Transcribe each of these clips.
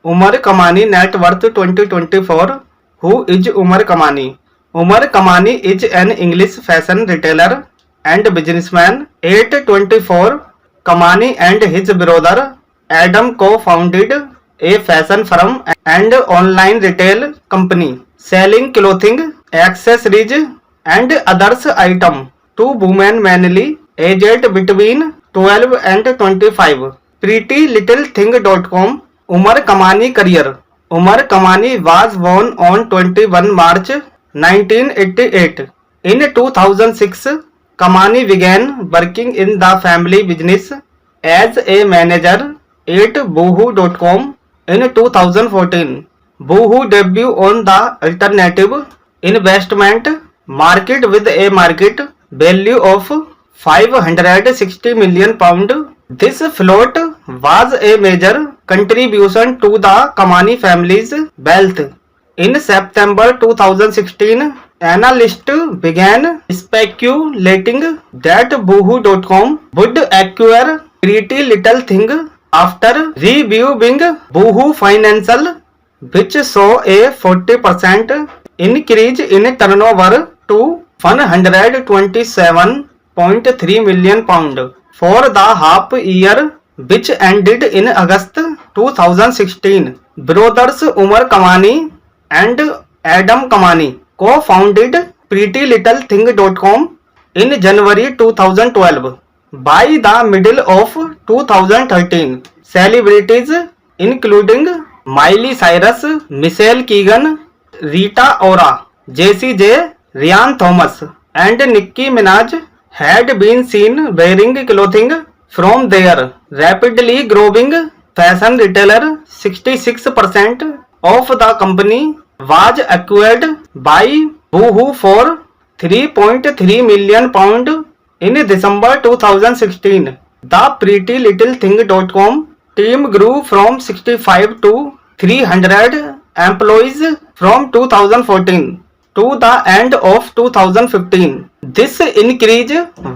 Umar Kamani net worth 2024. Who is Umar Kamani? Umar Kamani is an English fashion retailer and businessman. 824. Kamani and his brother Adam co-founded a fashion firm and online retail company selling clothing, accessories and others items to women mainly aged between 12 and 25. PrettyLittleThing.com. Umar Kamani career. Umar Kamani was born on 21 March 1988. In 2006, Kamani began working in the family business as a manager at Boohoo.com in 2014. Boohoo debuted on the alternative investment market with a market value of £560 million. This float was a major contribution to the Kamani family's wealth. In September 2016, analysts began speculating that Boohoo.com would acquire Pretty Little Thing after reviewing Boohoo financial, which saw a 40% increase in turnover to £127.3 million for the half year which ended in August 2016. Brothers Umar Kamani and Adam Kamani co-founded PrettyLittleThing.com in January 2012. By the middle of 2013, celebrities including Miley Cyrus, Michelle Keegan, Rita Ora, Jessie J, Ryan Thomas and Nicki Minaj had been seen wearing clothing from their rapidly growing fashion retailer. 66% of the company was acquired by Boohoo for £3.3 million in December 2016. The PrettyLittleThing.com team grew from 65 to 300 employees from 2014 to the end of 2015. This increase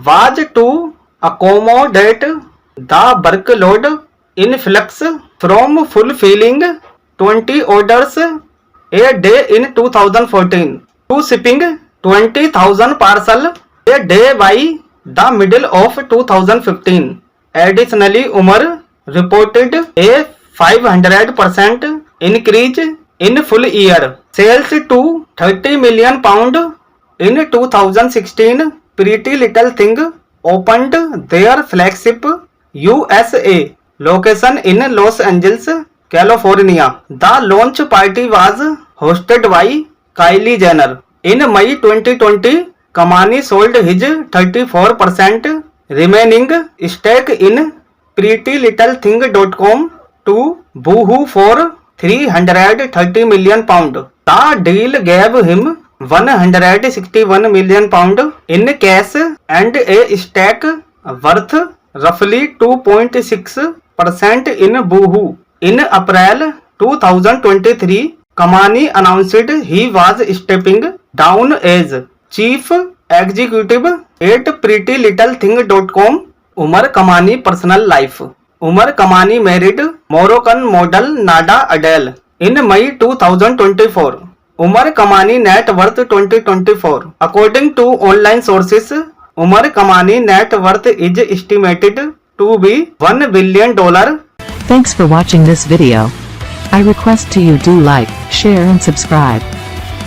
was to accommodate the workload influx from fulfilling 20 orders a day in 2014 to shipping 20,000 parcels a day by the middle of 2015. Additionally, Umar reported a 500% increase in full year sales to £30 million in 2016. Pretty Little Thing opened their flagship USA location in Los Angeles, California. The launch party was hosted by Kylie Jenner. In May 2020, Kamani sold his 34% remaining stake in PrettyLittleThing.com to Boohoo for £330 million. The deal gave him £161 million in cash and a stake worth roughly 2.6% in Boohoo. In April 2023, Kamani announced he was stepping down as chief executive at PrettyLittleThing.com. Umar Kamani personal life. Umar Kamani married Moroccan model Nada Adel in May 2024. Umar Kamani net worth 2024. According to online sources, Umar Kamani net worth is estimated to be $1 billion. Thanks for watching this video. I request to you do like, share and subscribe.